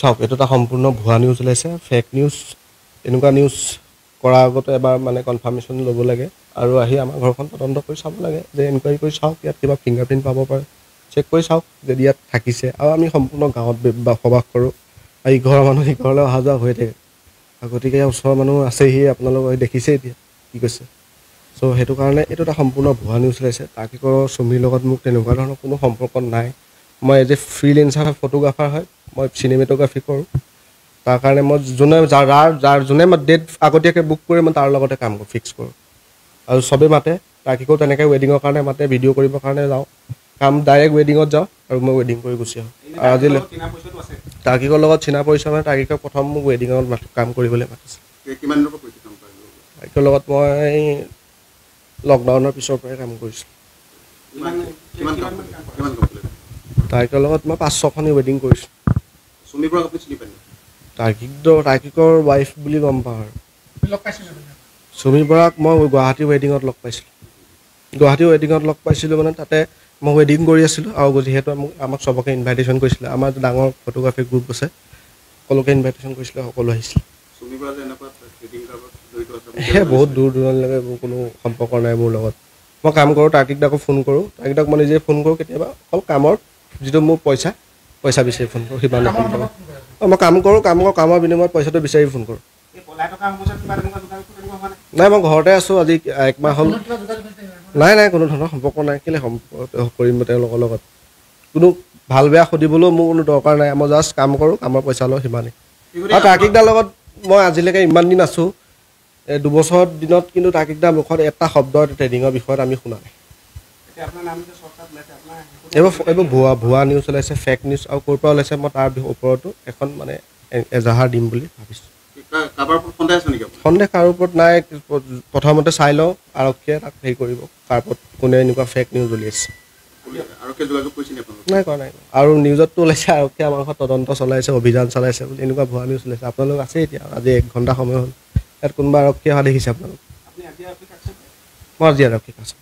চাওক এইটো এটা সম্পূৰ্ণ ভুৱা নিউজ ওলাইছে ফেক নিউজ এনেকুৱা নিউজ কৰাৰ আগতে এবাৰ মানে কনফাৰ্মেশ্যন ল'ব লাগে আৰু আহি আমাৰ ঘৰখন তদন্ত কৰি চাব লাগে যে এনকুৱাৰী কৰি চাওক ইয়াত কিবা ফিংগাৰপ্ৰিণ্ট পাব পাৰে চেক কৰি চাওক যদি ইয়াত থাকিছে আৰু আমি সম্পূৰ্ণ গাঁৱত বসবাস কৰোঁ আৰু ইঘৰৰ মানুহ সিঘৰলৈ অহা যোৱা হৈ থাকে গতিকে ওচৰৰ মানুহ আছেহি আপোনালোক দেখিছে এতিয়া কি কৈছে চ' সেইটো কাৰণে এইটো এটা সম্পূৰ্ণ ভুৱা নিউজ ওলাইছে তাৰ্কিকৰ চুমিৰ লগত মোক তেনেকুৱা ধৰণৰ কোনো সম্পৰ্ক নাই মই এজ এ ফ্ৰীলেঞ্চাৰ ফটোগ্ৰাফাৰ হয় মই চিনেমেটোগ্ৰাফী কৰোঁ তাৰ কাৰণে মই যোনে মই ডেট আগতীয়াকৈ বুক কৰি মই তাৰ লগতে কাম কৰোঁ ফিক্স কৰোঁ আৰু চবেই মাতে তাৰ্কিকো তেনেকৈ ৱেডিঙৰ কাৰণে মাতে ভিডিঅ' কৰিবৰ কাৰণে যাওঁ কাম ডাইৰেক্ট ৱেডিঙত যাওঁ আৰু মই ৱেডিং কৰি গুচি আহোঁ আৰু আজিলৈ তাৰ্কিকৰ লগত চিনা পৰিচয় মানে তাৰ্কিকক প্ৰথম মোক ৱেডিঙত কাম কৰিবলৈ মাতিছে তাৰ্কিকৰ লগত মই লকডাউনৰ পিছৰ পৰাই কাম কৰিছিলোঁ তাৰ্কিকৰ লগত মই 5-6খনি ৱেডিং কৰিছোঁ তাৰ্কিকৰ ৱাইফ বুলি গম পাওঁ আৰু চুমি বৰাক মই গুৱাহাটী ৱেডিঙত লগ পাইছিলোঁ মানে তাতে মই ৱেডিং কৰি আছিলোঁ আৰু যিহেতু আমাক চবকে ইনভাইটেশ্যন কৰিছিলে আমাৰ ডাঙৰ ফটোগ্ৰাফী গ্ৰুপ আছে সকলোকে ইনভাইটেশ্যন কৰিছিলে সকলো আহিছিলে সেই বহুত দূৰ দূৰণলৈকে মোৰ কোনো সম্পৰ্ক নাই মোৰ লগত মই কাম কৰোঁ তাৰ্কিকদাকো ফোন কৰোঁ তাৰ্কিকদাক মই নিজে ফোন কৰোঁ কেতিয়াবা অকল কামৰ যিটো মোৰ পইচা বিচাৰি ফোন কৰোঁ সিমান মই কাম কৰোঁ কামৰ বিনিময়ত পইচাটো বিচাৰি ফোন কৰোঁ নাই মই ঘৰতে আছোঁ আজি 1 মাহ হ'ল নাই কোনো ধৰণৰ সম্পৰ্ক নাই কেলৈ কৰিম তেওঁলোকৰ লগত কোনো ভাল বেয়া সুধিবলৈও মোৰ কোনো দৰকাৰ নাই মই জাষ্ট কাম কৰোঁ কামৰ পইচা লওঁ সিমানেই আৰু তাৰ্কিকদাৰ লগত মই আজিলৈকে ইমান দিন আছোঁ 2 বছৰ দিনত কিন্তু তাৰ্কিকদাৰ মুখত এটা শব্দ ট্ৰেডিঙৰ বিষয়ত আমি শুনা নাই এইবোৰ ভুৱা নিউজ ওলাইছে ফেক নিউজ আৰু ক'ৰ পৰা ওলাইছে মই তাৰ ওপৰতো এখন মানে এজাহাৰ দিম বুলি ভাবিছোঁ সন্দেহ কাৰো ওপৰত নাই প্ৰথমতে চাই লওঁ আৰক্ষীয়ে তাক হেৰি কৰিব কাৰ ওপৰত কোনে এনেকুৱা ফেক নিউজ উলিয়াইছে নাই কৰা আৰু নিউজততো ওলাইছে আৰক্ষীয়ে আমাৰ ঘৰত তদন্ত চলাইছে অভিযান চলাইছে বুলি এনেকুৱা ভুৱা নিউজ ওলাইছে আপোনালোক আছে এতিয়া আজি 1 ঘণ্টা সময় হ'ল ইয়াত কোনোবা আৰক্ষী অহা দেখিছে আপোনালোক মই আজি আৰক্ষীক আছোঁ